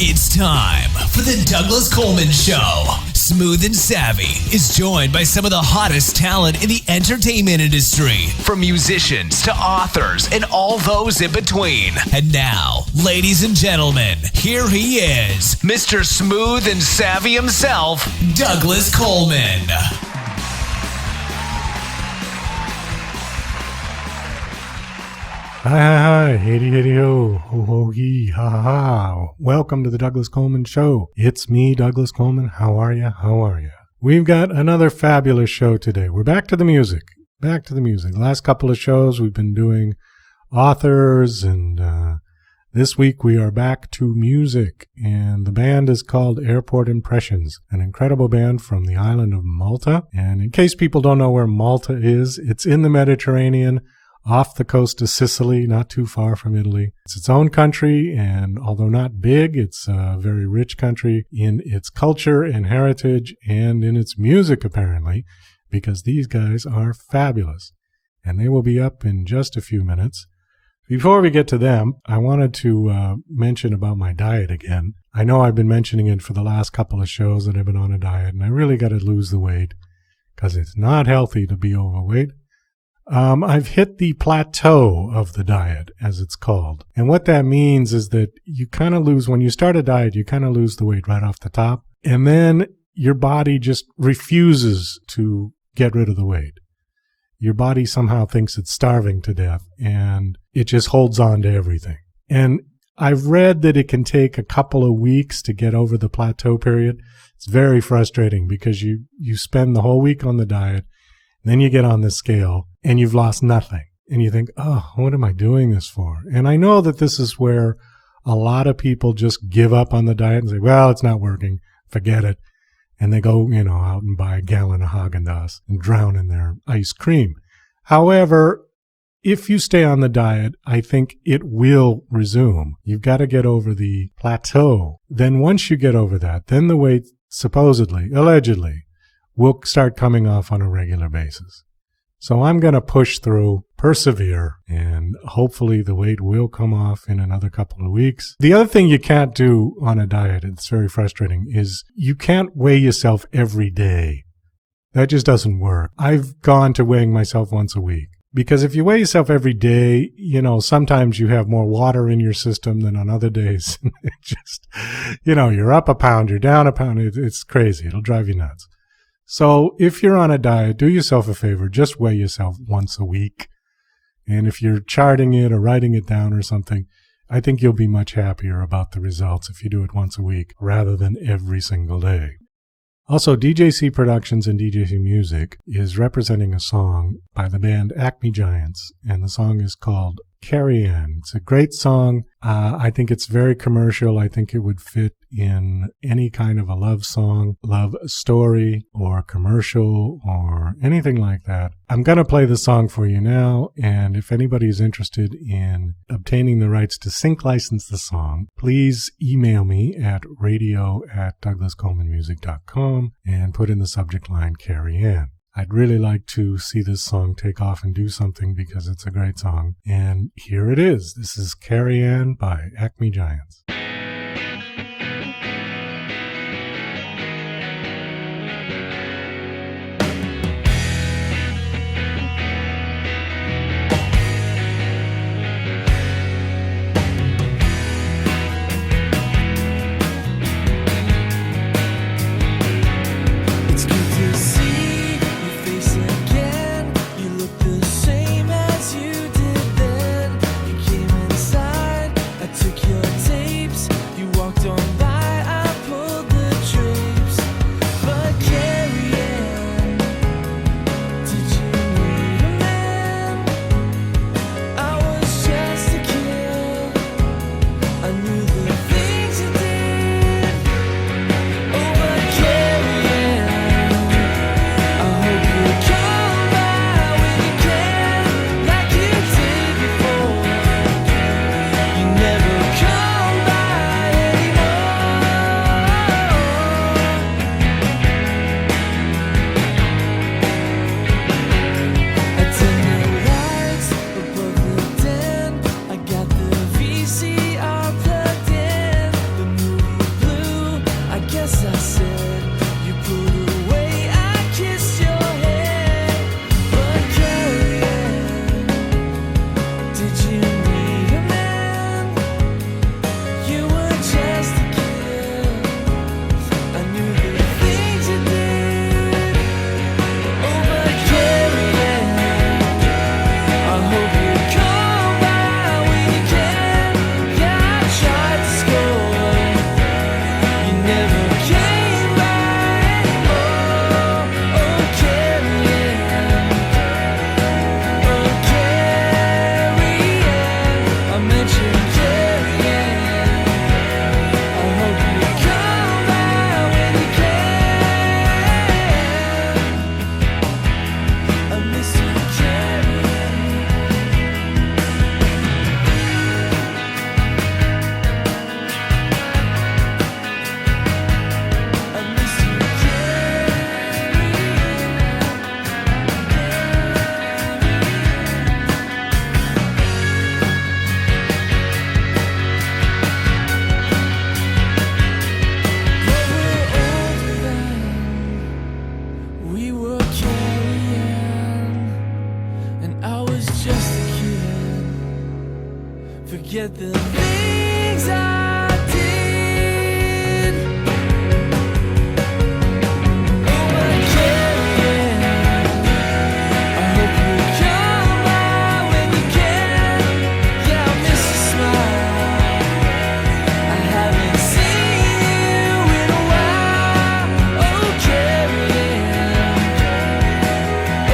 It's time for the Douglas Coleman Show. Smooth and Savvy is joined by some of the hottest talent in the entertainment industry, from musicians to authors and all those in between. And now, ladies and gentlemen, here he is, Mr. Smooth and Savvy himself, Douglas Coleman. Hi, hitty ho, ho ho hee, ha ha ha. Welcome to the Douglas Coleman Show. It's me, Douglas Coleman. How are you? We've got another fabulous show today. We're back to the music. The last couple of shows we've been doing authors, and this week we are back to music. And the band is called Airport Impressions, an incredible band from the island of Malta. And in case people don't know where Malta is, it's in the Mediterranean, off the coast of Sicily, not too far from Italy. It's its own country, and although not big, it's a very rich country in its culture and heritage and in its music, apparently, because these guys are fabulous. And they will be up in just a few minutes. Before we get to them, I wanted to mention about my diet again. I know I've been mentioning it for the last couple of shows that I've been on a diet, and I really got to lose the weight because it's not healthy to be overweight. I've hit the plateau of the diet, as it's called. And what that means is that you kind of lose, when you start a diet, you kind of lose the weight right off the top. And then your body just refuses to get rid of the weight. Your body somehow thinks it's starving to death, and it just holds on to everything. And I've read that it can take a couple of weeks to get over the plateau period. It's very frustrating because you spend the whole week on the diet, then you get on the scale, and you've lost nothing. And you think, oh, what am I doing this for? And I know that this is where a lot of people just give up on the diet and say, well, it's not working, forget it. And they go, out and buy a gallon of Haagen-Dazs and drown in their ice cream. However, if you stay on the diet, I think it will resume. You've got to get over the plateau. Then once you get over that, then the weight supposedly, allegedly, will start coming off on a regular basis. So I'm going to push through, persevere, and hopefully the weight will come off in another couple of weeks. The other thing you can't do on a diet, it's very frustrating, is you can't weigh yourself every day. That just doesn't work. I've gone to weighing myself once a week. Because if you weigh yourself every day, sometimes you have more water in your system than on other days. It just, you're up a pound, you're down a pound. It's crazy. It'll drive you nuts. So if you're on a diet, do yourself a favor, just weigh yourself once a week. And if you're charting it or writing it down or something, I think you'll be much happier about the results if you do it once a week rather than every single day. Also, DJC Productions and DJC Music is representing a song by the band Acme Giants, and the song is called Carry On. It's a great song. I think it's very commercial. I think it would fit in any kind of a love song, love story, or commercial, or anything like that. I'm going to play the song for you now, and if anybody is interested in obtaining the rights to sync license the song, please email me at radio@douglascolemanmusic.com and put in the subject line Carry On. I'd really like to see this song take off and do something because it's a great song. And here it is. This is Carry On by Acme Giants. Took your tapes, you walked forget the things I did. Oh, but Carrie, I hope you come by when you can. Yeah, I miss your smile. I haven't seen you in a while. Oh, Carrie,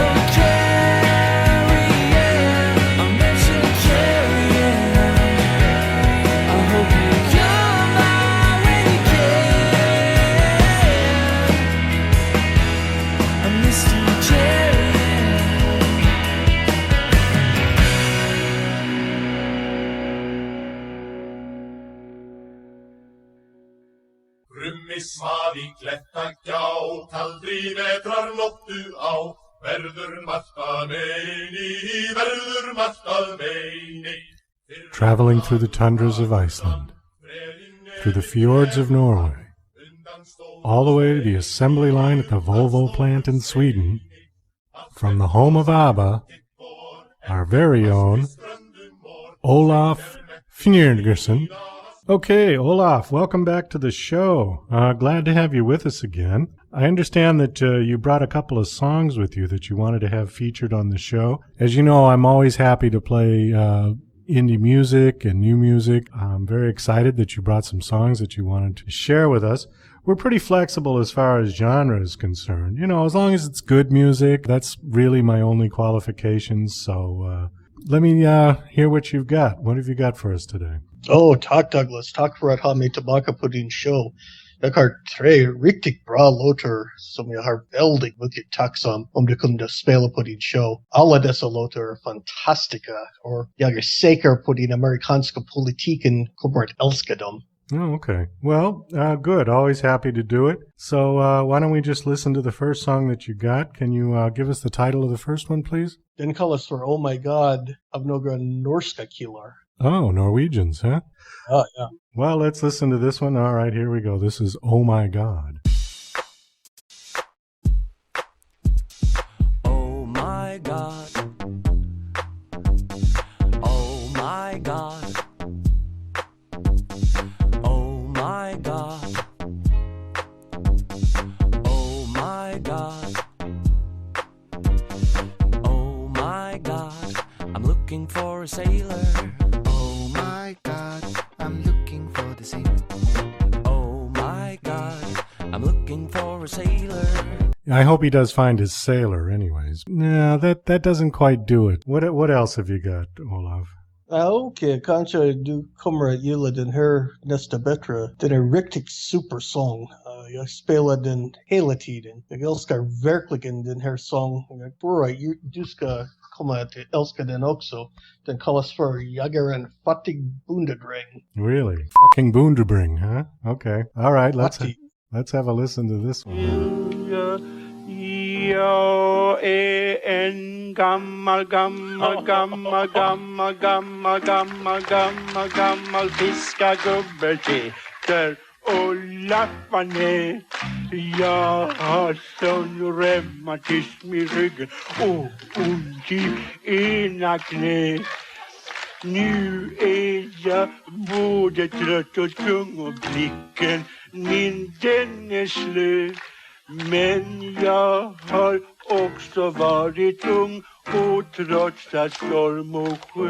oh, Carrie, I miss you, Carrie. I hope you come by when you can. I miss you, Carrie. Rummismaði klettakjá, kaldri vetrar nóttu á, verður margt að meini, verður margt að meini. Traveling through the tundras of Iceland, through the fjords of Norway, all the way to the assembly line at the Volvo plant in Sweden, from the home of ABBA, our very own Olaf Fnjörgersen. Okay, Olaf, welcome back to the show. Glad to have you with us again. I understand that you brought a couple of songs with you that you wanted to have featured on the show. As you know, I'm always happy to play indie music and new music. I'm very excited that you brought some songs that you wanted to share with us. We're pretty flexible as far as genre is concerned. You know, as long as it's good music, that's really my only qualifications. So let me hear what you've got. What have you got for us today? Oh, tack Douglas. Tack för att ha mig tillbaka på din show. Jag har 3 riktigt bra låtar som jag har väldigt mycket tacksam om du kunde spela på din show. Alla dessa låtar är fantastiska och jag är säker på din amerikanska politiken kommer att älska dem. Oh, okay. Well, good. Always happy to do it. So why don't we just listen to the first song that you got? Can you give us the title of the first one, please? Den kallas för Oh My God av några norska killar. Oh, Norwegians, huh? Oh, yeah. Well, let's listen to this one. All right, here we go. This is Oh My God. Oh my God. Oh my God. Oh my God. Oh my God. Oh my God. I'm looking for a sailor. Oh my God, I'm looking for the sea. Oh my God. I'm looking for a sailor. I hope he does find his sailor anyways. No, that doesn't quite do it. What else have you got, Olaf? Okej, kanske du kommer att gilla den här nästa bättre. Den är riktigt supersång. Jag spelar den hela tiden. Jag älskar verkligen den här sången. Jag tror att du ska komma att älska den också. Den kallas för Jag är en fattig bondedräng. Really? Fucking Boondebring, huh? Okay. All right, let's have a listen to this one. Jag är en gammal fiskargubbe heter Olafane. Jag har sån reumatism i ryggen och ont i ena knä. Nu är jag både trött och tung och blicken min den är slö. Men jag har också varit ung och trotsat storm och sjö.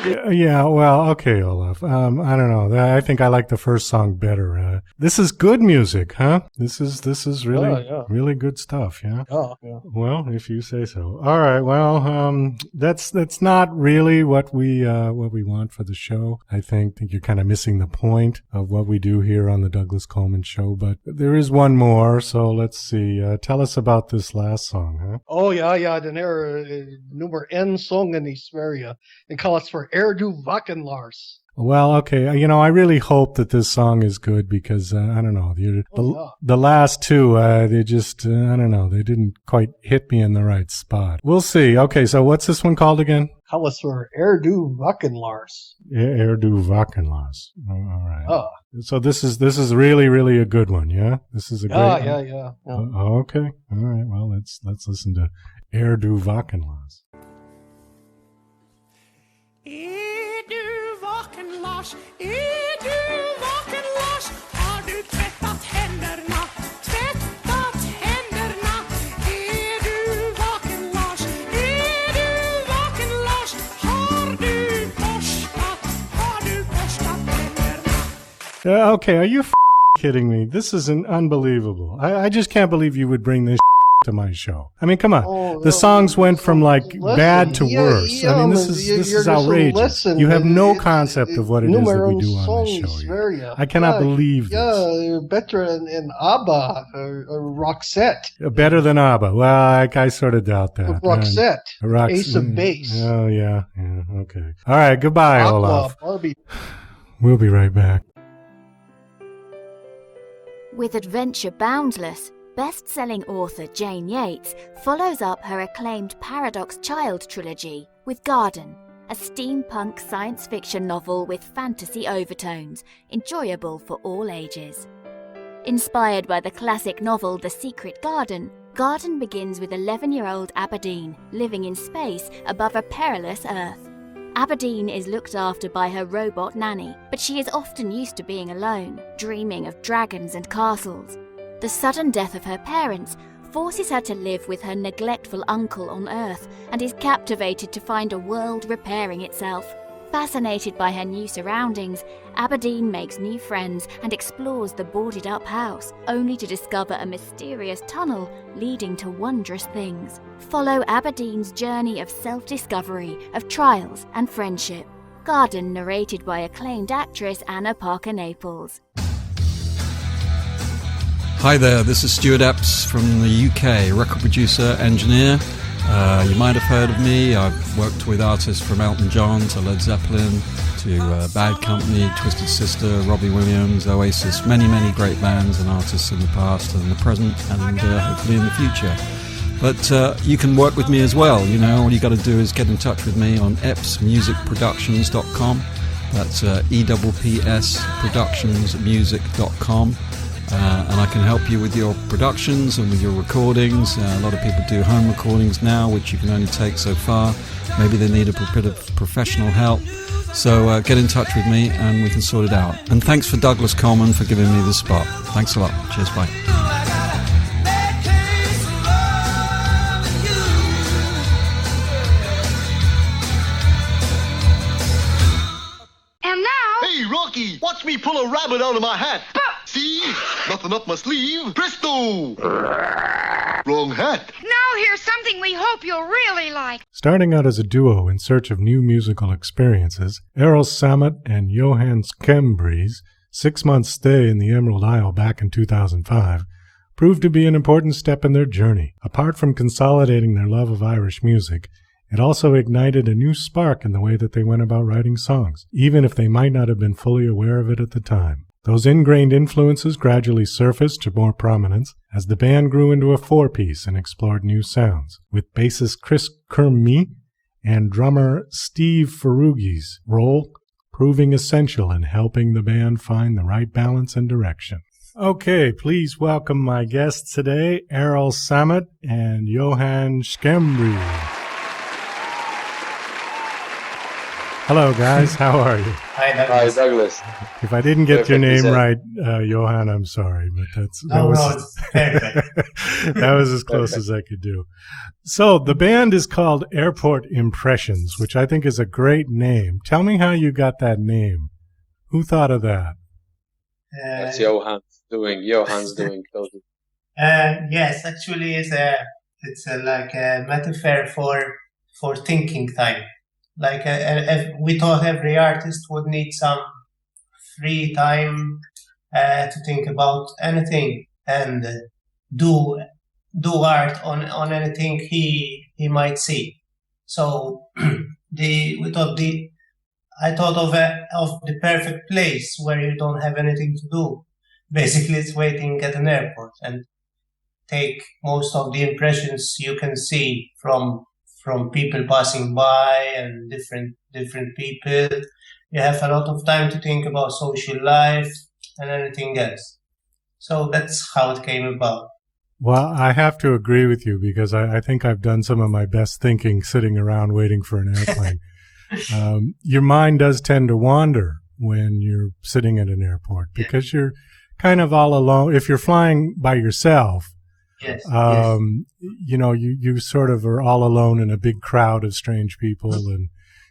Yeah, well, okay, Olaf. I don't know. I think I like the first song better. This is good music, huh? This is really really good stuff, yeah? Oh, yeah. Well, if you say so. All right. Well, that's not really what we want for the show. I think you're kind of missing the point of what we do here on the Douglas Coleman Show. But there is one more, so let's see. Tell us about this last song, huh? Oh, ja, den här nummer 1 sången i Sverige. Den kallas för Du Vakenlars. Well, okay. You know, I really hope that this song is good because, I don't know, the last two, they just, I don't know, they didn't quite hit me in the right spot. We'll see. Okay, so what's this one called again? Kallas för Du Vakenlars. Du Vakenlars. All right. Oh. So this is really, really a good one, yeah? This is a great one? Yeah. Okay. All right. Well, let's listen to Du Vakenlars. Är du vaken Lars? Är du vaken Lars? Har du tvättat händerna? Tvättat händerna? Är du vaken Lars? Är du vaken Lars? Har du borstat händerna? Okay, are you kidding me? This is unbelievable. I just can't believe you would bring this to my show. I mean, come on. The songs went from like bad to worse. I mean, this is outrageous. You have no concept of what it is that we do on this show here. I cannot believe this. Yeah, better in ABBA or Roxette. Better than ABBA. Well, I sort of doubt that. Roxette. Ace of Base. Oh, yeah. Okay. All right. Goodbye, Olaf. Barbie. We'll be right back. With Adventure Boundless, best-selling author Jane Yates follows up her acclaimed Paradox Child trilogy with Garden, a steampunk science fiction novel with fantasy overtones, enjoyable for all ages. Inspired by the classic novel The Secret Garden, Garden begins with 11-year-old Aberdeen living in space above a perilous Earth. Aberdeen is looked after by her robot nanny, but she is often used to being alone, dreaming of dragons and castles. The sudden death of her parents forces her to live with her neglectful uncle on Earth and is captivated to find a world repairing itself. Fascinated by her new surroundings, Aberdeen makes new friends and explores the boarded-up house, only to discover a mysterious tunnel leading to wondrous things. Follow Aberdeen's journey of self-discovery, of trials and friendship. Garden narrated by acclaimed actress Anna Parker Naples. Hi there, this is Stuart Epps from the UK, record producer, engineer. You might have heard of me. I've worked with artists from Elton John to Led Zeppelin to Bad Company, Twisted Sister, Robbie Williams, Oasis, many great bands and artists in the past and the present and hopefully in the future. But you can work with me as well. You know, all you got to do is get in touch with me on eppsmusicproductions.com. That's eppsproductionsmusic.com. And I can help you with your productions and with your recordings. A lot of people do home recordings now, which you can only take so far. Maybe they need a bit of professional help. So get in touch with me and we can sort it out. And thanks for Douglas Coleman for giving me the spot. Thanks a lot. Cheers, bye. And now... Hey, Rocky, watch me pull a rabbit out of my hat. See? Nothing up my sleeve. Presto! Wrong hat. Now here's something we hope you'll really like. Starting out as a duo in search of new musical experiences, Errol Sammet and Johan Skembre's 6-month stay in the Emerald Isle back in 2005 proved to be an important step in their journey. Apart from consolidating their love of Irish music, it also ignited a new spark in the way that they went about writing songs, even if they might not have been fully aware of it at the time. Those ingrained influences gradually surfaced to more prominence as the band grew into a four-piece and explored new sounds, with bassist Chris Kermy and drummer Steve Ferrugi's role proving essential in helping the band find the right balance and direction. Okay, please welcome my guests today, Errol Sammet and Johan Skembry. Hello, guys. How are you? Hi, Douglas. Hi, Douglas. If I didn't get your name Perfect. right, Johan, I'm sorry, but It's perfect. that was as close as I could do. So the band is called Airport Impressions, which I think is a great name. Tell me how you got that name. Who thought of that? That's Johan's doing. Yes, actually, it's like a metaphor for thinking time. Like we thought every artist would need some free time to think about anything and do art on anything he might see. So I thought of the perfect place where you don't have anything to do. Basically, it's waiting at an airport and take most of the impressions you can see from people passing by and different people. You have a lot of time to think about social life and anything else. So that's how it came about. Well, I have to agree with you because I think I've done some of my best thinking sitting around waiting for an airplane. your mind does tend to wander when you're sitting at an airport because you're kind of all alone. If you're flying by yourself, Yes. you know, you sort of are all alone in a big crowd of strange people and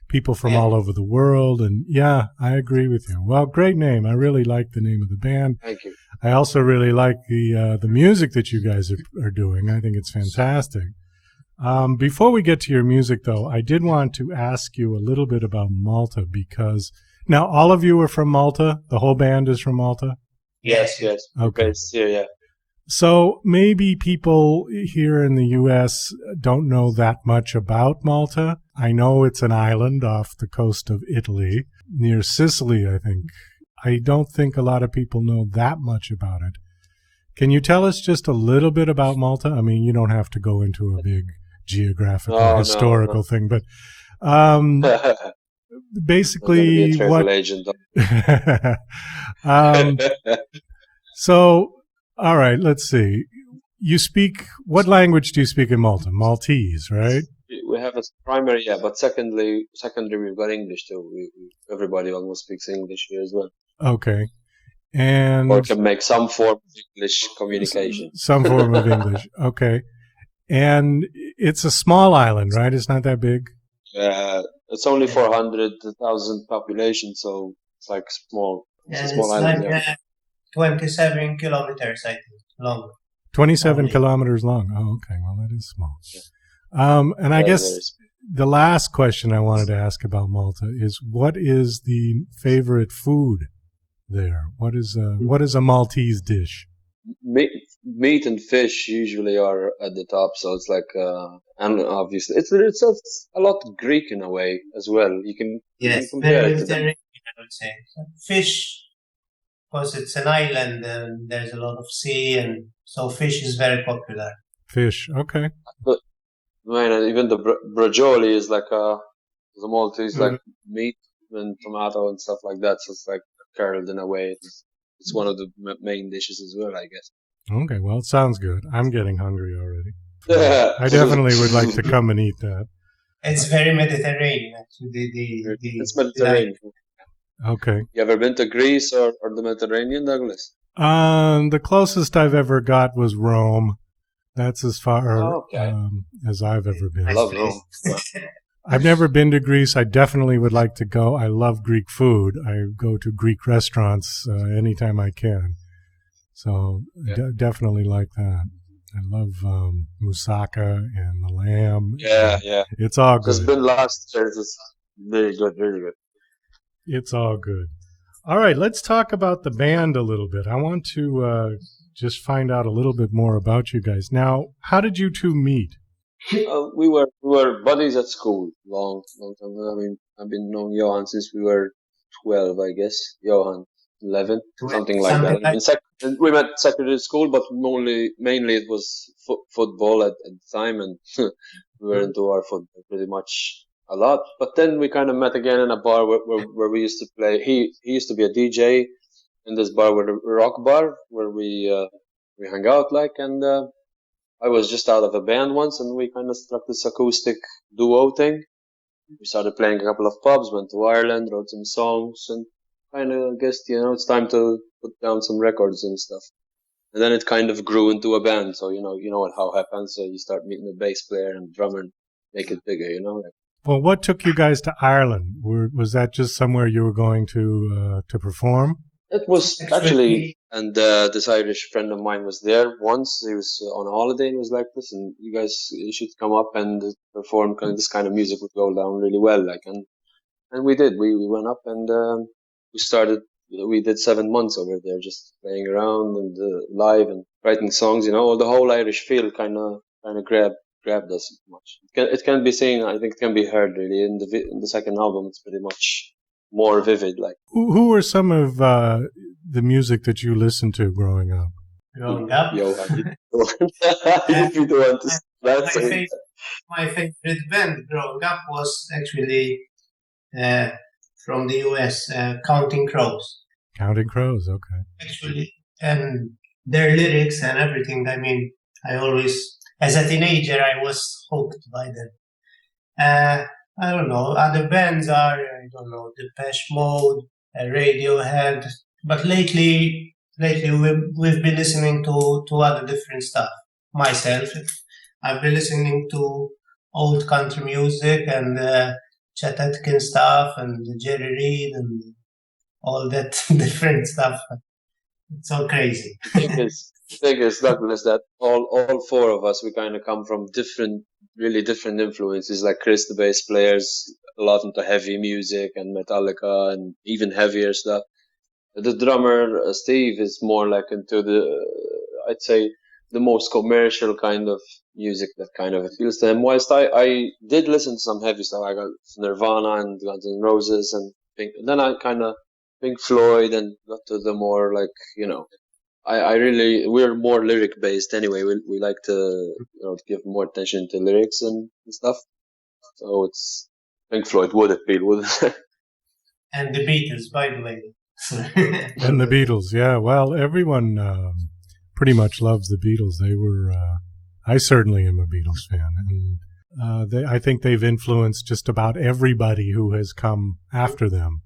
people from all over the world. And yeah, I agree with you. Well, great name. I really like the name of the band. Thank you. I also really like the music that you guys are doing. I think it's fantastic. Before we get to your music, though, I did want to ask you a little bit about Malta because now all of you are from Malta. The whole band is from Malta. Yes. Okay. Based here, yeah. So maybe people here in the U.S. don't know that much about Malta. I know it's an island off the coast of Italy, near Sicily, I think. I don't think a lot of people know that much about it. Can you tell us just a little bit about Malta? I mean, you don't have to go into a big geographical, historical thing, but basically what... Agent. So, all right, let's see. You speak, what language do you speak in Malta? Maltese, right? We have a primary, yeah, but secondary we've got English too. Everybody almost speaks English here as well. Okay. And or can make some form of English communication. Some form of English. Okay. And it's a small island, right? It's not that big? It's only 400,000 population, so it's like small. It's a small island. Like 27 kilometers, I think, long. 27 kilometers long. Oh, okay. Well, that is small. Yeah. And I guess the last question I wanted to ask about Malta is, what is the favorite food there? What is a Maltese dish? Meat and fish usually are at the top, so it's like and obviously it's a lot Greek in a way as well. You can compare it to them. I would say fish, because it's an island and there's a lot of sea, and so fish is very popular. Fish, okay. But man, even the brajoli is like the Maltese like meat and tomato and stuff like that. So it's like curled in a way. It's one of the main dishes as well, I guess. Okay, well, it sounds good. I'm getting hungry already. I definitely would like to come and eat that. It's very Mediterranean, actually. It's Mediterranean. Okay. You ever been to Greece or the Mediterranean, Douglas? The closest I've ever got was Rome. That's as far as I've ever been. I love Rome. I've never been to Greece. I definitely would like to go. I love Greek food. I go to Greek restaurants anytime I can. So definitely like that. I love moussaka and the lamb. Yeah. It's all good. It's been last year. It's very good, very good. It's all good. All right, let's talk about the band a little bit. I want to just find out a little bit more about you guys. Now, how did you two meet? We were buddies at school long time ago. I mean, I've been knowing Johan since we were 12, I guess. Johan, 11, something like that. We met secondary school, but mainly it was football at the time, and we were into our football pretty much a lot. But then we kind of met again in a bar where we used to play. He used to be a DJ in this bar, the rock bar, where we hang out like, and I was just out of a band once, and we kind of struck this acoustic duo thing. We started playing a couple of pubs, went to Ireland, wrote some songs, and kind of guessed, it's time to put down some records and stuff. And then it kind of grew into a band. So, you know how it happens. So you start meeting a bass player and drummer and make it bigger, Well, what took you guys to Ireland? Was that just somewhere you were going to perform? It was actually, and this Irish friend of mine was there once. He was on a holiday and was like, listen, you should come up and perform. This kind of music would go down really well. And we did. We went up and we did 7 months over there, just playing around and live and writing songs. The whole Irish feel kind of grabbed us much. It can be seen. I think it can be heard really in the second album. It's pretty much more vivid. Like who were some of the music that you listened to growing up? Growing up, my favorite band growing up was actually from the US, Counting Crows. Counting Crows, okay. Actually, and their lyrics and everything. I mean, I always, as a teenager, I was hooked by them. I don't know. Other bands are, I don't know, Depeche Mode, Radiohead. But lately we've been listening to other different stuff. Myself, I've been listening to old country music and Chet Atkins stuff and Jerry Reed and all that different stuff. It's so crazy. Thing is, Douglas, that all four of us, we kind of come from really different influences. Like Chris, the bass player's a lot into heavy music and Metallica and even heavier stuff. The drummer, Steve, is more like into I'd say, the most commercial kind of music that kind of appeals to him. Whilst I did listen to some heavy stuff, I got Nirvana and Guns N' Roses and Pink. And then I kind of Pink Floyd and got to the more like, we're more lyric based anyway. We like to, give more attention to lyrics and stuff. So it's Pink Floyd would appeal, wouldn't it? And the Beatles, by the way. And the Beatles, yeah. Well, everyone pretty much loves the Beatles. They were, I certainly am a Beatles fan. And I think they've influenced just about everybody who has come after them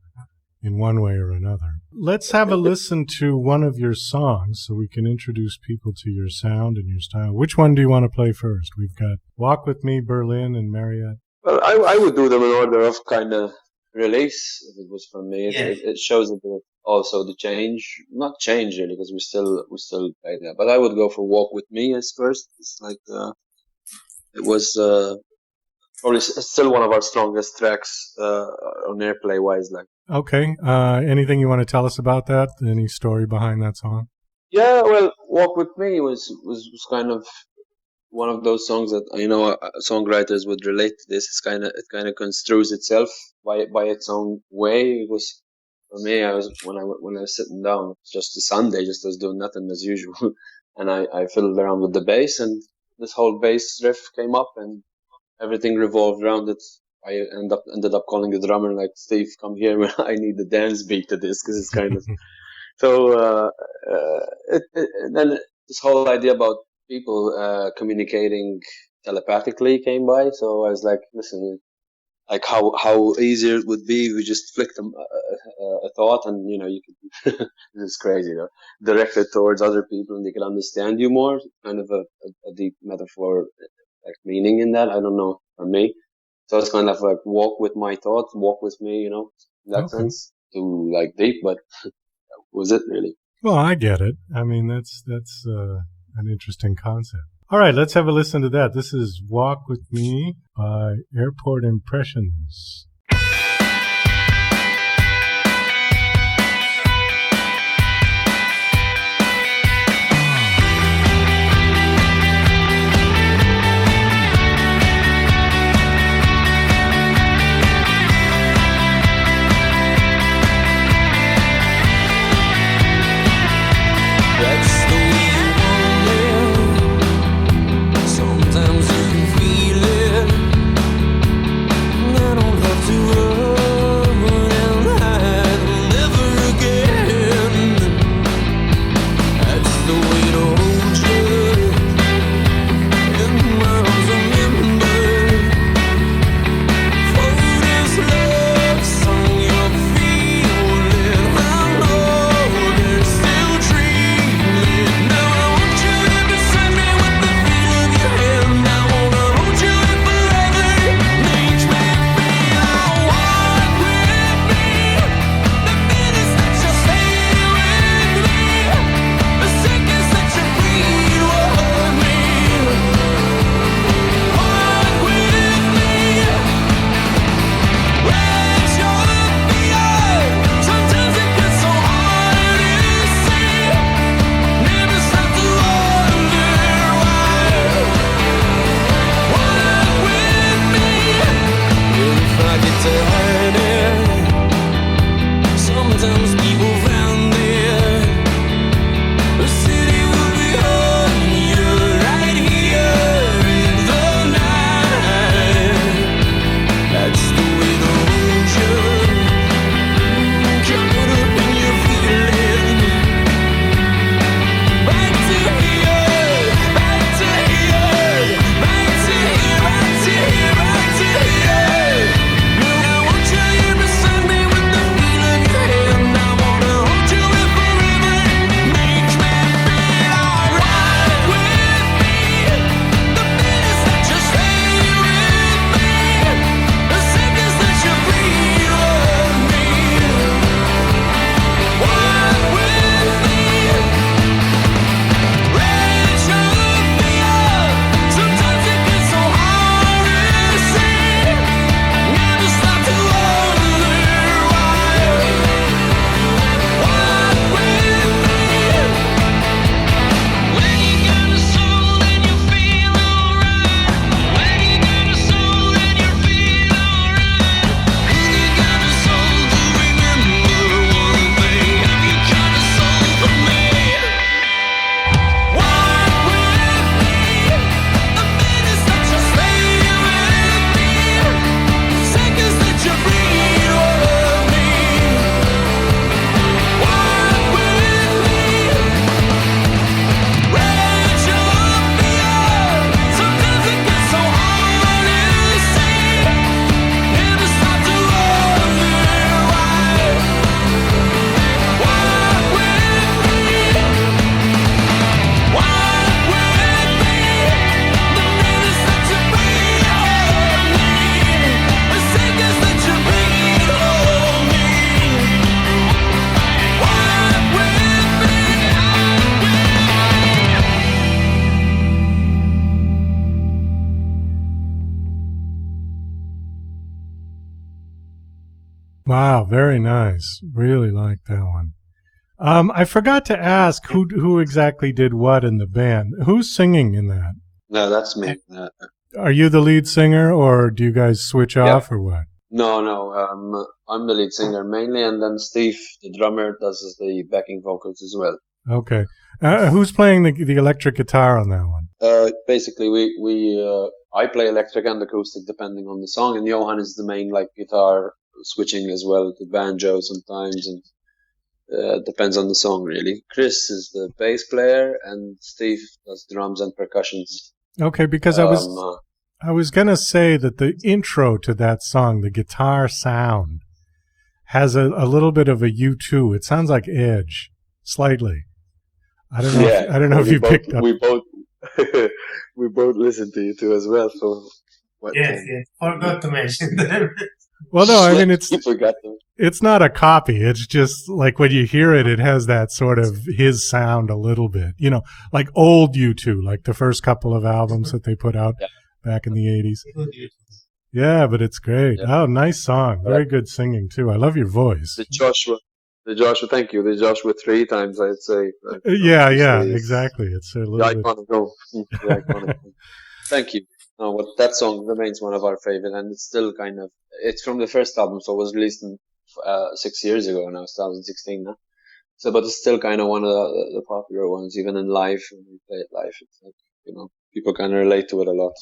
in one way or another. Let's have a listen to one of your songs so we can introduce people to your sound and your style. Which one do you want to play first? We've got Walk With Me, Berlin, and Marriott. Well, I would do them in order of kind of release, if it was from me. It shows a bit also the change. Not change really, because we still play that. But I would go for Walk With Me as first. It's like, it was probably still one of our strongest tracks on airplay wise, like. Okay. Anything you want to tell us about that? Any story behind that song? Yeah, well, Walk With Me was kind of one of those songs that songwriters would relate to this. It kind of construes itself by its own way. It was for me. When I was sitting down, it was just a Sunday, just was doing nothing as usual, and I fiddled around with the bass, and this whole bass riff came up, and everything revolved around it. I ended up calling the drummer like, Steve, come here, I need the dance beat to this, because it's kind of so. Then this whole idea about people communicating telepathically came by. So I was like, listen, like how easier it would be if we just flicked a thought, and you could this is crazy, direct it towards other people, and they could understand you more. Kind of a deep metaphor, like meaning in that. I don't know, for me. So it's kind of like walk with my thoughts, walk with me, in that sense. Too like deep, but that was it really? Well, I get it. I mean, that's an interesting concept. All right, let's have a listen to that. This is Walk With Me by Airport Impressions. Sometimes you can feel it. I don't love to Wow, very nice. Really like that one. I forgot to ask who exactly did what in the band. Who's singing in that? No, that's me. Are you the lead singer, or do you guys switch off, or what? No. I'm the lead singer mainly, and then Steve, the drummer, does the backing vocals as well. Okay. Who's playing the electric guitar on that one? Basically, I play electric and acoustic depending on the song, and Johan is the main like guitar switching as well to banjo sometimes, and depends on the song really. Chris is the bass player, and Steve does drums and percussions. Okay, because I was gonna say that the intro to that song, the guitar sound, has a little bit of a U2. It sounds like Edge, slightly. I don't know. I don't know if you picked up. We both we both listen to you too as well. So yes, forgot to mention them. Well, no, I mean it's not a copy. It's just like when you hear it, it has that sort of his sound a little bit. You know, like old U2, like the first couple of albums that they put out back in the 80s. Yeah, but it's great. Yeah. Oh, nice song. Very good singing too. I love your voice. The Joshua, thank you. The Joshua 3 times, I'd say. Yeah, exactly. It's a little iconic. The iconic. Thank you. No, but that song remains one of our favorite, and it's still it's from the first album, so it was released 6 years ago now, 2016 now. So, but it's still kind of one of the popular ones, even in live, when we play it live. It's like, people kind of relate to it a lot.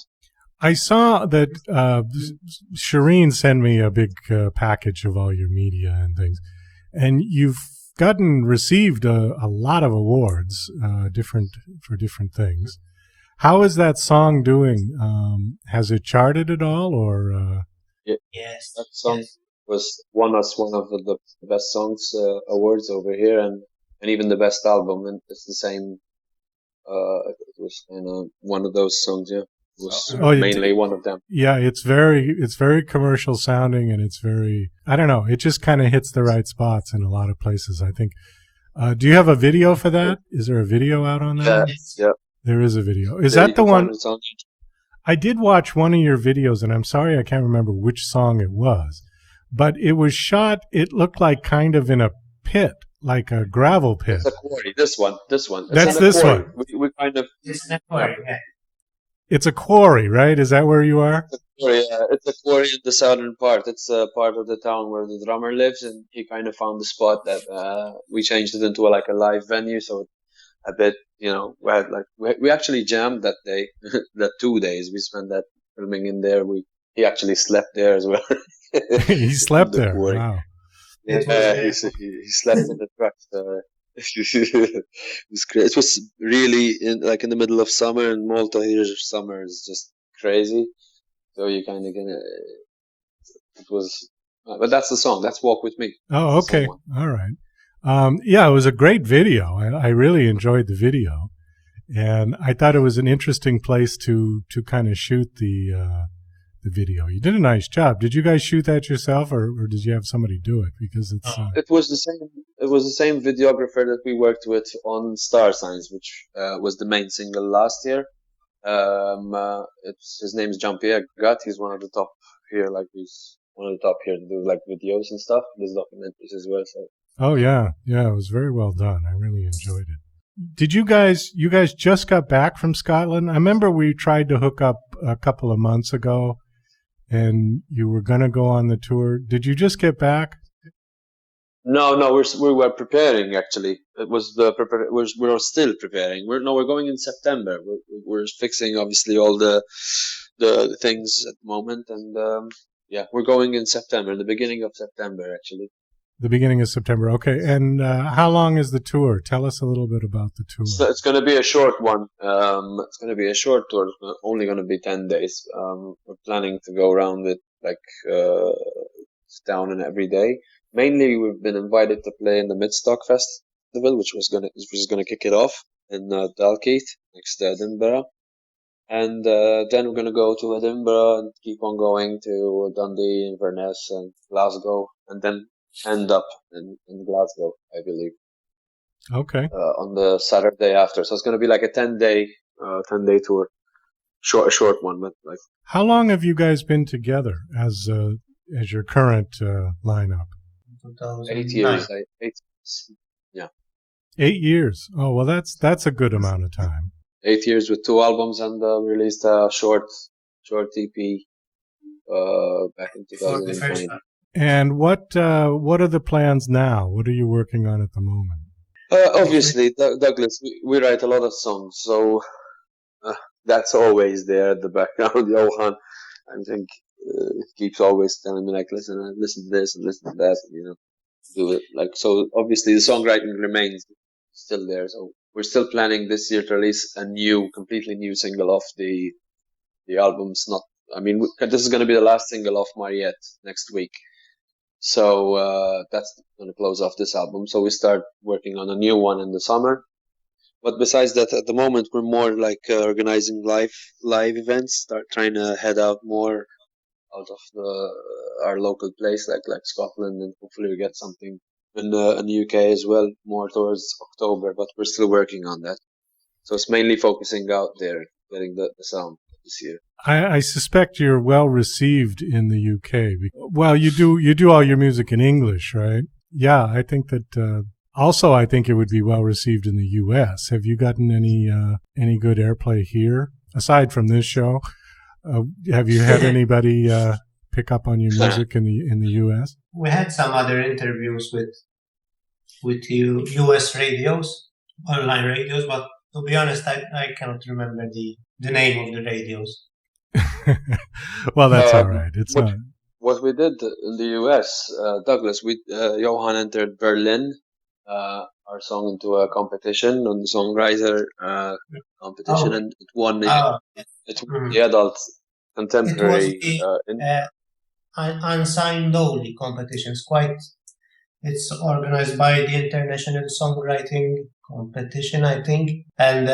I saw that Shireen sent me a big package of all your media and things, and you've received a lot of awards, for different things. How is that song doing? Has it charted at all, or? Yes, that song won us one of the best songs awards over here, and even the best album. And it's the same. It was kind of one of those songs. Yeah, it was mainly one of them. Yeah, it's very commercial sounding, and it's very. I don't know. It just kind of hits the right spots in a lot of places, I think. Do you have a video for that? Is there a video out on that? Yeah. There is a video. Is that the one? I did watch one of your videos, and I'm sorry I can't remember which song it was, but it was shot. It looked like kind of in a pit, like a gravel pit. It's a quarry. This one. That's this one. We kind of. It's a quarry. Yeah. It's a quarry, right? Is that where you are? It's a quarry in the southern part. It's a part of the town where the drummer lives, and he kind of found the spot that we changed it into a live venue, so. A bit, we actually jammed that day, that 2 days we spent that filming in there. He actually slept there as well. He slept there. Wow. Yeah, he slept in the truck. It was great. It was really in the middle of summer in Malta. Here, summer is just crazy. So you kind of it was, but that's the song. That's "Walk with Me." Oh, okay, all right. Yeah, it was a great video. I really enjoyed the video, and I thought it was an interesting place to kind of shoot the video. You did a nice job. Did you guys shoot that yourself, or did you have somebody do it? Because it's it was the same. It was the same videographer that we worked with on Star Signs, which was the main single last year. His name is Jean-Pierre Gatt. He's one of the top here. He's one of the top here to do videos and stuff. There's documentaries as well. So. Oh yeah, it was very well done. I really enjoyed it. Did you guys just got back from Scotland? I remember we tried to hook up a couple of months ago, and you were going to go on the tour. Did you just get back? No, we were preparing actually. It was we're still preparing. We're going in September. We're fixing obviously all the things at the moment, and we're going in September, the beginning of September actually. The beginning of September. Okay. And how long is the tour? Tell us a little bit about the tour. So it's going to be a short one. It's going to be a short tour. It's only going to be 10 days. We're planning to go around it down and every day. Mainly, we've been invited to play in the Midstock Festival, which was going to kick it off in Dalkeith next to Edinburgh. And then we're going to go to Edinburgh and keep on going to Dundee, Inverness, and Glasgow, and then end up in Glasgow, I believe. Okay. On the Saturday after, so it's going to be like a 10-day tour, a short one, but How long have you guys been together as as your current lineup? 2009. 8 years. 8. Yeah. 8 years. Oh, well, that's a good amount of time. 8 years with 2 albums, and released a short EP back in For the first 2020. one. And what are the plans now? What are you working on at the moment? Obviously, Douglas, we write a lot of songs, so that's always there at the background. Johan, I think, keeps always telling me, like, listen to this and listen to that, and, you know, do it. Like, so obviously the songwriting remains still there. So we're still planning this year to release a completely new single off the albums. This is going to be the last single off Mariette next week. So that's going to close off this album. So we start working on a new one in the summer. But besides that, at the moment, we're more like organizing live events. Start trying to head out more out of our local place, like Scotland, and hopefully we get something in the UK as well, more towards October. But we're still working on that. So it's mainly focusing out there, getting the sound this year. I suspect you're well received in the UK. Well, you do all your music in English, right? Yeah, I think that. Also, I think it would be well received in the U.S. Have you gotten any good airplay here aside from this show? Have you had anybody pick up on your music in the U.S.? We had some other interviews with U.S. radios, online radios, but to be honest, I cannot remember the name of the radios. Well, that's all right. It's not. What we did in the U.S., Douglas, Johan entered Berlin. Our song into a competition on the songwriter competition, and it won the adult contemporary. It was unsigned only competitions. It's organized by the International Songwriting Competition, I think, and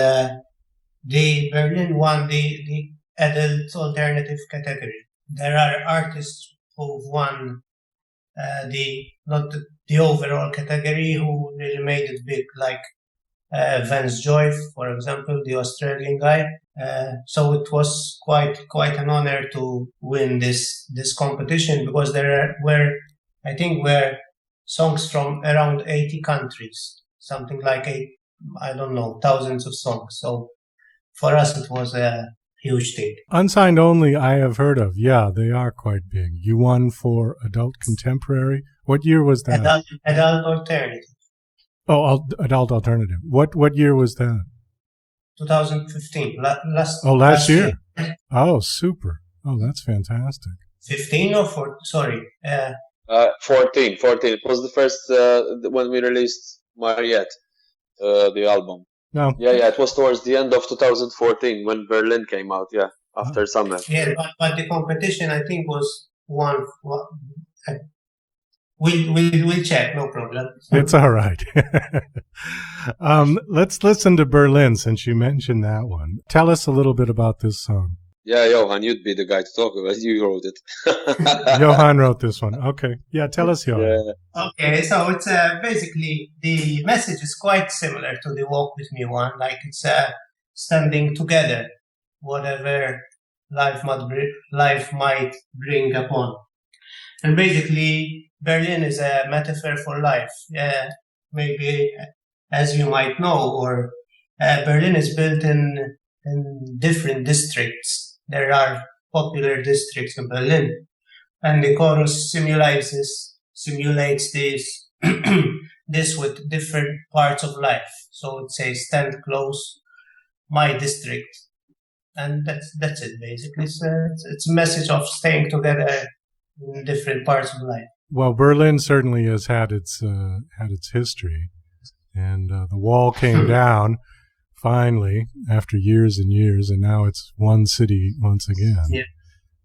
the Berlin won the adult alternative category. There are artists who've won not the overall category who really made it big, like Vance Joy, for example, the Australian guy. So it was quite an honor to win this competition, because there were songs from around 80 countries, something like thousands of songs. So for us, it was a huge thing. Unsigned only, I have heard of. Yeah, they are quite big. You won for adult contemporary. What year was that? Adult alternative. Oh, adult alternative. What year was that? 2015. Last year. Oh, super. Oh, that's fantastic. 15 or 14? Sorry. 14. It was the first when we released Mariette, the album. No. Yeah. It was towards the end of 2014 when Berlin came out. Yeah, after summer. Yeah, but the competition, I think, was one. We'll check. No problem. It's all right. Let's listen to Berlin, since you mentioned that one. Tell us a little bit about this song. Yeah, Johan, you'd be the guy to talk about. You wrote it. Johan wrote this one. Okay. Yeah, tell us, Johan. Yeah. Okay, so it's basically the message is quite similar to the Walk With Me one. Like, it's standing together, whatever life might bring upon. And basically, Berlin is a metaphor for life. Maybe, as you might know, or Berlin is built in different districts. There are popular districts in Berlin, and the chorus simulates this this with different parts of life. So it says, "Stand close, my district," and that's it basically. It's a message of staying together in different parts of life. Well, Berlin certainly has had its history, and the wall came down finally after years and years, and now it's one city once again. Yeah.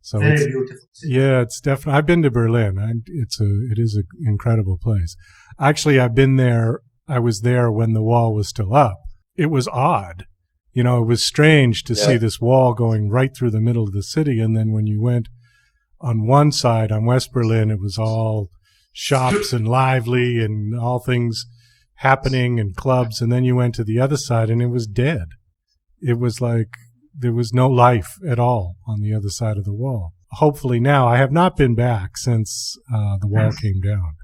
So very beautiful city. Yeah, it's definitely. I've been to Berlin. It is an incredible place. Actually, I've been there. I was there when the wall was still up. It was odd. It was strange to see this wall going right through the middle of the city, and then when you went on one side, on West Berlin, it was all shops and lively and all things happening and clubs. And then you went to the other side and it was dead. It was like there was no life at all on the other side of the wall. hopefully now. I have not been back since the wall came down,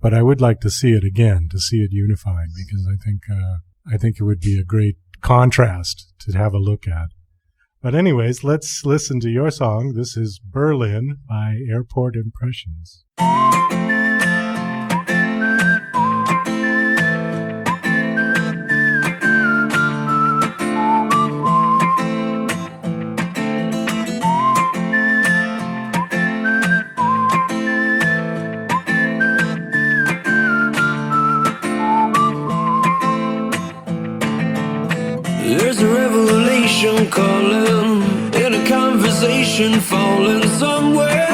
but I would like to see it again, to see it unified, because I think it would be a great contrast to have a look at. But anyways, let's listen to your song. This is Berlin by Airport Impressions. There's a revelation calling in a conversation falling somewhere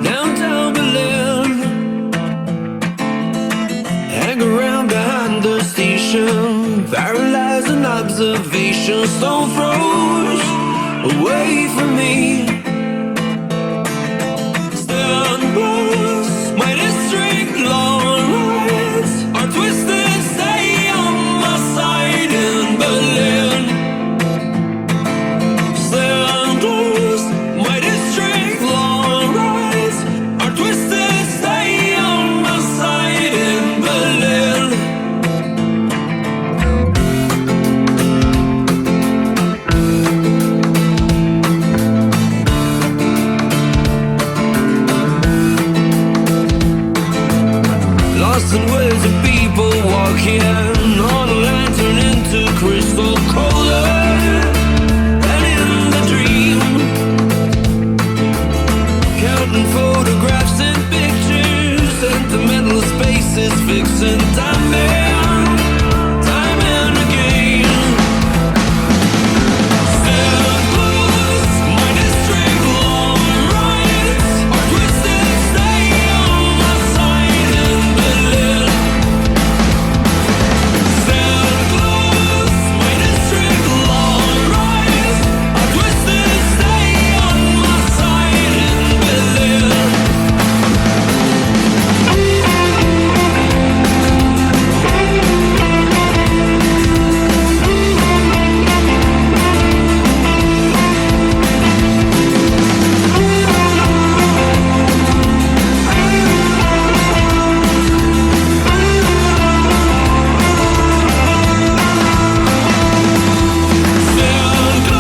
downtown Berlin. Hang around behind the station, paralyzing observation, stone froze away from me. Stand close, my district long rides are twisted, stay on my side in Berlin. Stand close, my district long rides are twisted, stay on my side in Berlin. Lost in waves of people walking on a lantern into crystal colder than in the dream. Counting photographs and pictures, sentimental spaces, fixing time and again. Stand close, my district long rides are twisted, stay on my side in Berlin. Stand close, my district long rides are twisted, stay on my side in Berlin. Stand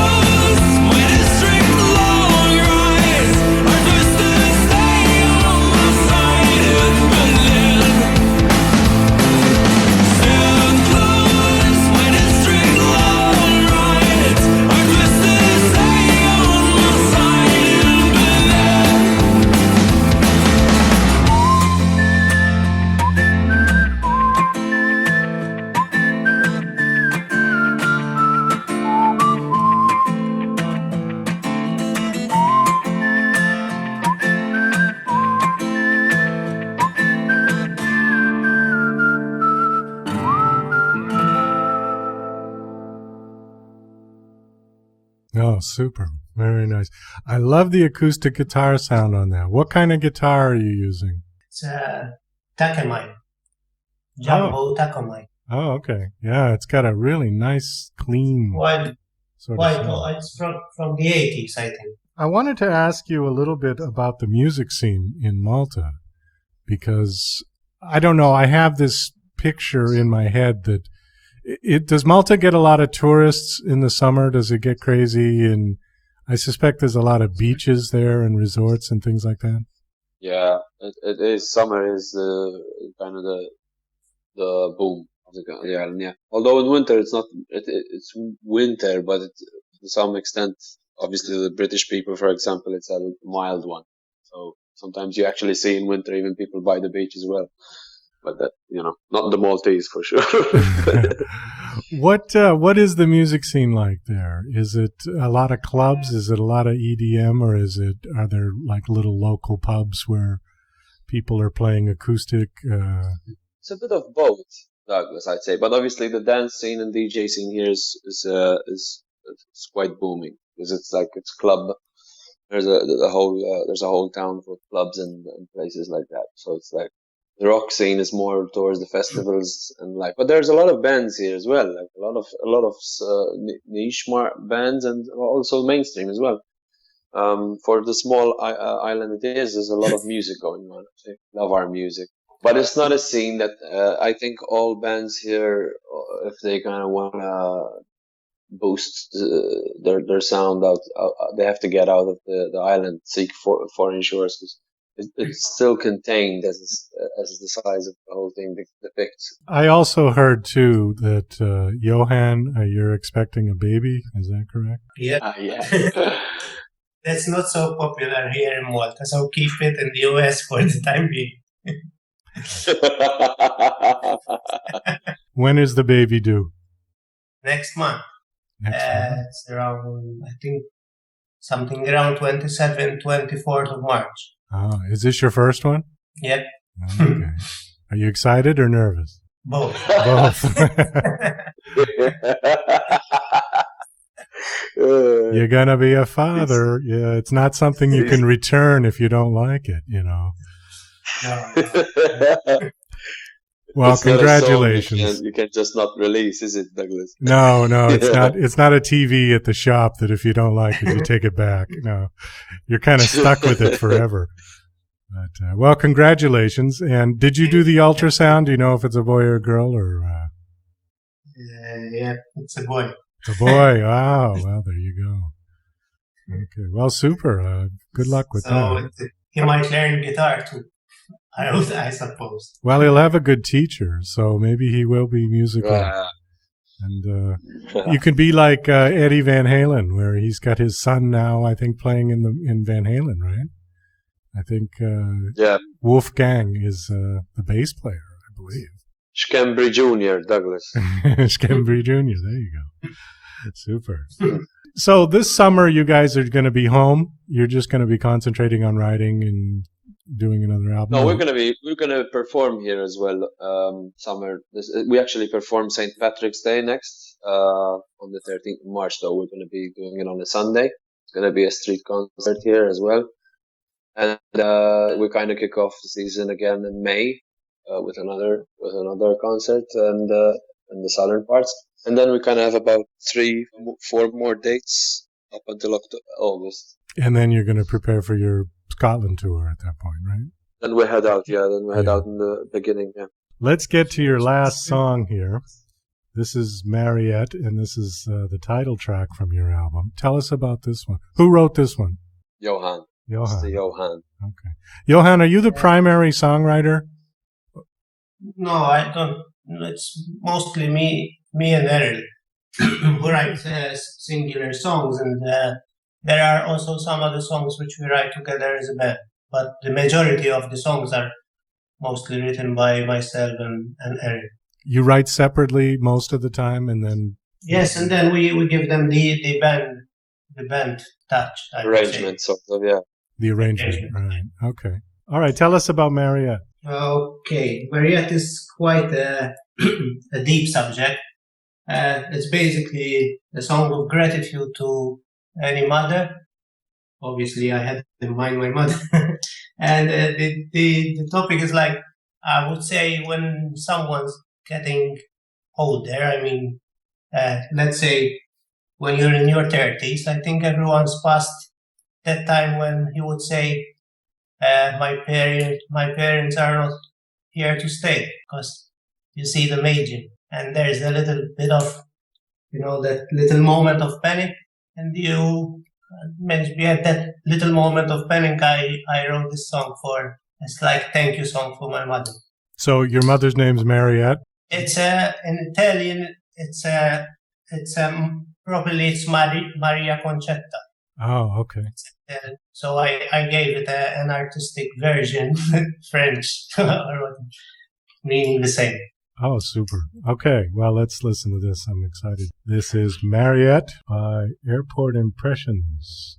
close, my district long rides are twisted, stay on my side in Berlin. Stand close, my district long rides are twisted, stay on my side in Berlin. Oh, super. Very nice. I love the acoustic guitar sound on that. What kind of guitar are you using? It's a Takamine. Jumbo Takamine. Oh, okay. Yeah, it's got a really nice, clean White, sort of white, sound. it's from the 80s, I think. I wanted to ask you a little bit about the music scene in Malta, because I don't know, I have this picture in my head that does Malta get a lot of tourists in the summer? Does it get crazy? And I suspect there's a lot of beaches there and resorts and things like that. Yeah, it is. Summer is kind of the boom of the island. Yeah. Although in winter it's not. It's winter, but to some extent, obviously the British people, for example, it's a mild one. So sometimes you actually see in winter even people by the beach as well. But that, not the Maltese for sure. What is the music scene like there? Is it a lot of clubs? Is it a lot of EDM, or are there like little local pubs where people are playing acoustic? It's a bit of both, Douglas, I'd say. But obviously the dance scene and DJ scene here is quite booming, because it's club. There's a whole town for clubs and places like that. So it's like the rock scene is more towards the festivals and but there's a lot of bands here as well, like a lot of niche bands, and also mainstream as well. For the small island it is, there's a lot of music going on. I love our music. But it's not a scene that I think all bands here, if they kind of want to boost their sound out, they have to get out of the island, seek for foreign shores. 'Cause it's still contained as the size of the whole thing depicts. I also heard too that Johan, you're expecting a baby. Is that correct? Yeah. Yeah. That's not so popular here in Malta, so keep it in the US for the time being. When is the baby due? Next month. Next month. It's around, I think, something around 27, 24th of March. Oh, is this your first one? Yep. Okay. Are you excited or nervous? Both. Both. You're gonna be a father. Yeah, it's not something you can return if you don't like it, you know. No. Well, It's not a congratulations. song you can just not release, is it, Douglas? No, it's not. It's not a TV at the shop that if you don't like it, you take it back. No, you're kind of stuck with it forever. But well, congratulations. And did you do the ultrasound? Do you know if it's a boy or a girl or? Yeah, it's a boy. It's a boy. Wow. Well, there you go. Okay. Well, super. Good luck with that. He might learn guitar too. I suppose. Well, he'll have a good teacher, so maybe he will be musical. And you could be like Eddie Van Halen, where he's got his son now, I think, playing in Van Halen, right? I think Wolfgang is the bass player, I believe. Schembri Jr., Douglas. Schembri Jr., there you go. Super. So this summer, you guys are going to be home. You're just going to be concentrating on writing and doing another album. No, we're gonna perform here as well. Summer. We actually perform St. Patrick's Day next on the 13th of March. Though we're gonna be doing it on a Sunday. It's gonna be a street concert here as well, and we kind of kick off the season again in May with another concert and in the southern parts, and then we kind of have about 3-4 more dates up until August. And then you're going to prepare for your Scotland tour at that point, right? Then we head out, head out in the beginning, yeah. Let's get to your last song here. This is Mariette, and this is the title track from your album. Tell us about this one. Who wrote this one? Johan. Johan. It's the Johan. Okay. Johan, are you the primary songwriter? No, I don't. It's mostly me and Errol who write singular songs, and there are also some other songs which we write together as a band. But the majority of the songs are mostly written by myself and Errol. You write separately most of the time, and then yes, and then we give them the band touch. Arrangement, sort of, yeah. The arrangement, right? Okay. All right. Tell us about Mariette. Okay, Mariette is quite a deep subject. It's basically a song of gratitude to any mother. Obviously, I had in mind my mother. And the topic is like, I would say, when someone's getting older, I mean, let's say when you're in your 30s, I think everyone's past that time when he would say, my parents are not here to stay, because you see them aging. And there's a little bit of, that little moment of panic. And maybe at that little moment of panic, I wrote this song it's like thank you song for my mother. So your mother's name's Mariette? It's in Italian, probably it's Maria Concetta. Oh, okay. So I gave it an artistic version, French, meaning the same. Oh, super. Okay, well, let's listen to this. I'm excited. This is Mariette by Airport Impressions.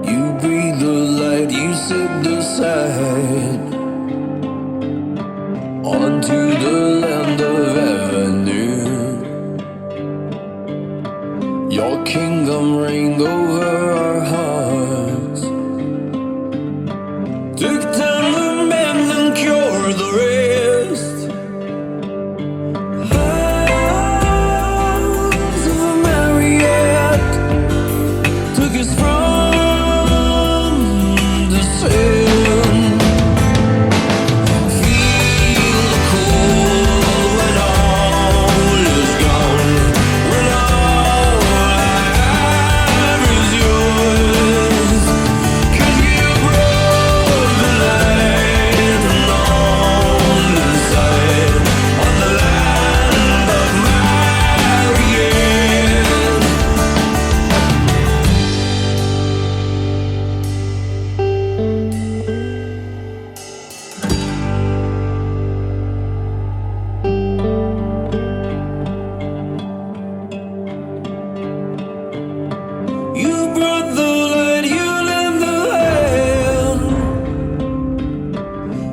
You breathe the light, you sit the side onto the kingdom reigned over our hearts. Took time to mend and cure the rest. House of a Marriott took us from the sin. Feel the cold when all is gone. When all I have is yours. 'Cause you brought the light along inside on the land of Marianne. You brought the light, you lit the hand.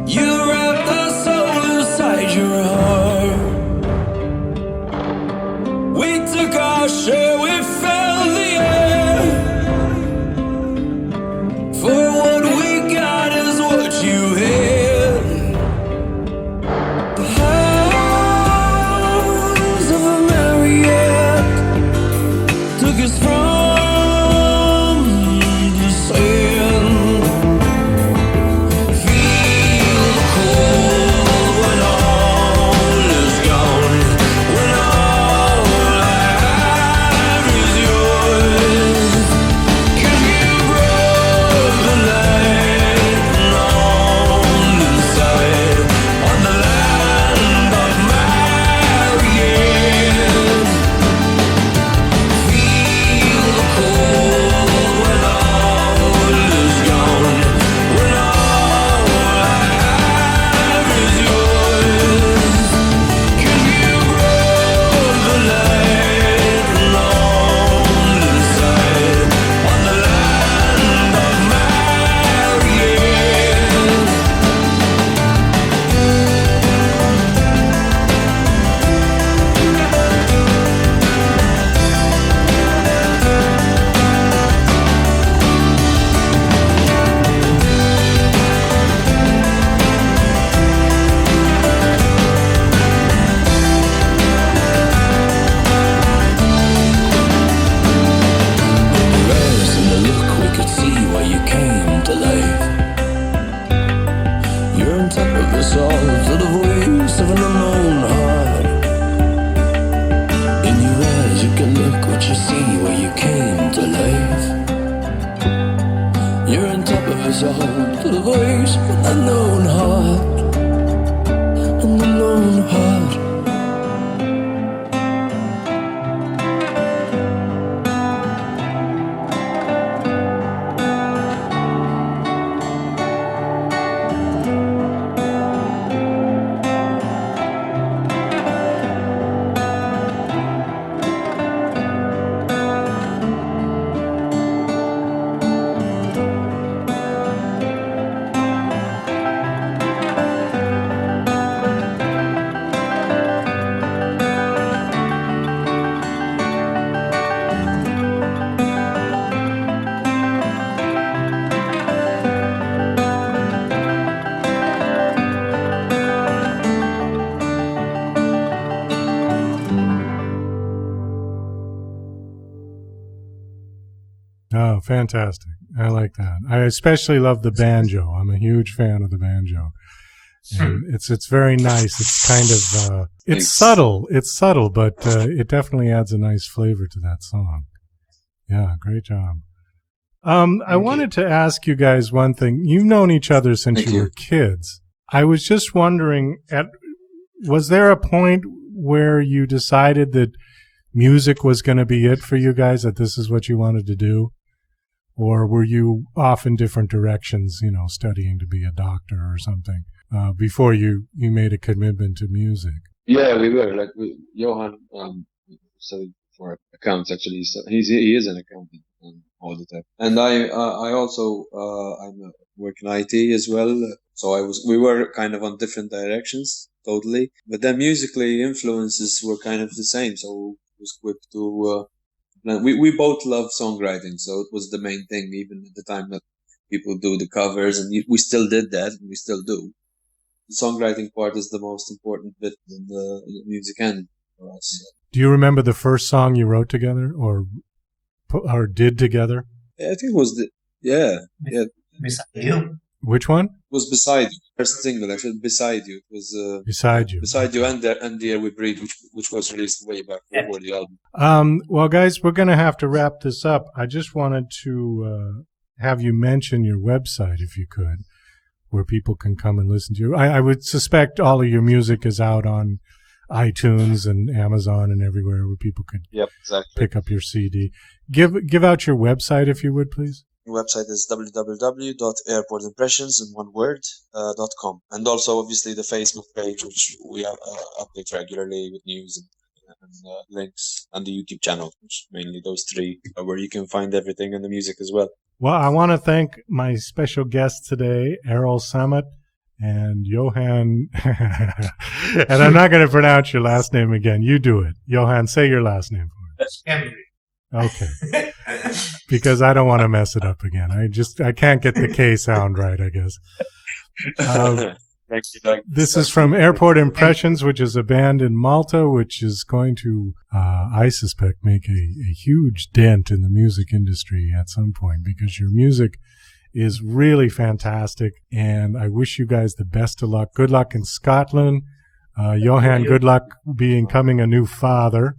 You wrapped our soul inside your heart. We took our share, we filled the air. For what we got is what you had. The house of a Marriott took us from the sand. Feel the cold when all is gone. When all I have is yours. 'Cause you brought the light along inside on the land of Marianne. Feel the cold when all is gone. When all I have is yours. 'Cause you brought the light along inside on the land of Marianne. Rise and the look, we could see why you came to life. You're on top of us all, to the voice of an unknown heart. In your eyes, you can look what you see why you came to life. You're on top of us all, to the voice of an unknown heart. An unknown heart. Oh, fantastic. I like that. I especially love the banjo. I'm a huge fan of the banjo. And it's very nice. It's kind of, it's subtle. It's subtle, but it definitely adds a nice flavor to that song. Yeah, great job. I wanted to ask you guys one thing. You've known each other since you were kids. I was just wondering, was there a point where you decided that music was going to be it for you guys, that this is what you wanted to do? Or were you off in different directions, you know, studying to be a doctor or something, before you made a commitment to music? Yeah, we were. Like, Johan studied for accounts, actually. So he is an accountant all the time. And I also, I'm working IT as well. So we were kind of on different directions, totally. But then musically, influences were kind of the same. So it was quick to We both love songwriting, so it was the main thing, even at the time that people do the covers, and we still did that, and we still do. The songwriting part is the most important bit in the music end for us. Do you remember the first song you wrote together or did together? I think it was yeah. Beside You. Which one? It was Beside You. First single, actually, Beside You. It was Beside You. Beside You and The Air We Breathe, which was released way back before the album. Well, guys, we're going to have to wrap this up. I just wanted to have you mention your website, if you could, where people can come and listen to you. I would suspect all of your music is out on iTunes and Amazon and everywhere where people could pick up your CD. Give out your website, if you would, please. The website is www.airportimpressions.com, and also obviously the Facebook page, which we update regularly with news and links, and the YouTube channel, which mainly those three are where you can find everything and the music as well. Well, I want to thank my special guests today, Errol Sammet and Johan. And I'm not going to pronounce your last name again. You do it. Johan, say your last name for me. Okay. Because I don't want to mess it up again. I can't get the K sound right, I guess. This is from Airport Impressions, which is a band in Malta, which is going to, I suspect, make a huge dent in the music industry at some point, because your music is really fantastic, and I wish you guys the best of luck. Good luck in Scotland. Johan, good luck becoming a new father.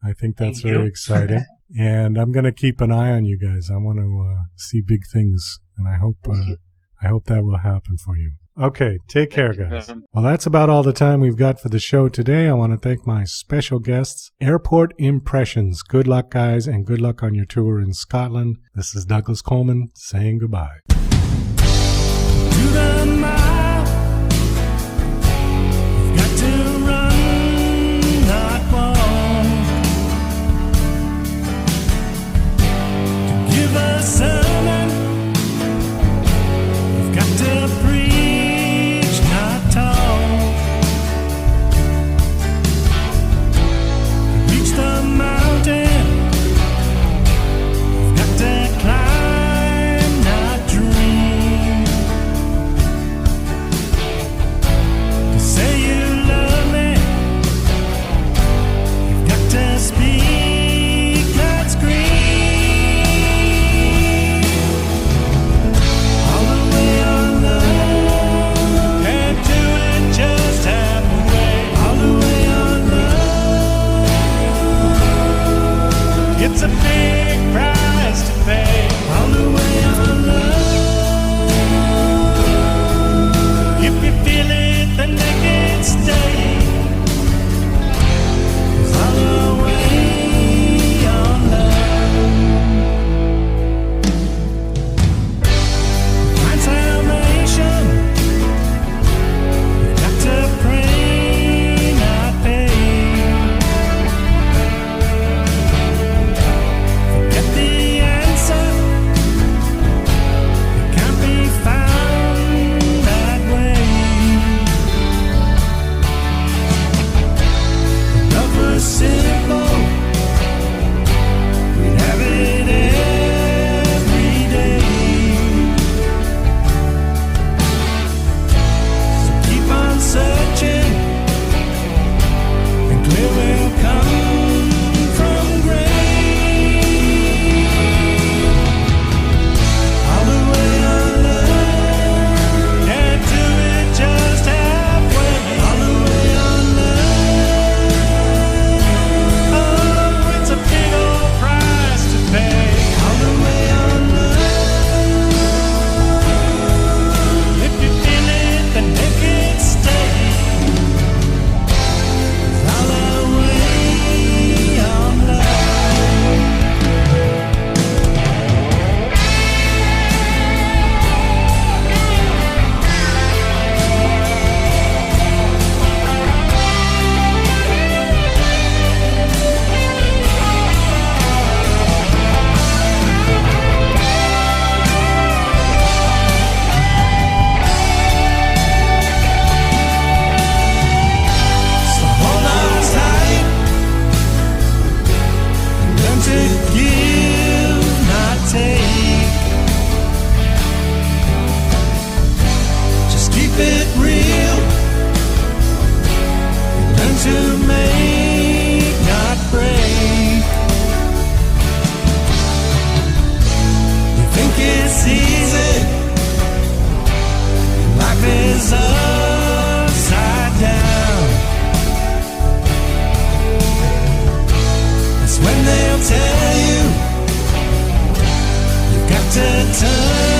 I think that's very exciting. And I'm going to keep an eye on you guys. I want to see big things, and I hope that will happen for you. Okay, take care, guys. Well, that's about all the time we've got for the show today. I want to thank my special guests, Airport Impressions. Good luck, guys, and good luck on your tour in Scotland. This is Douglas Coleman saying goodbye. at a time.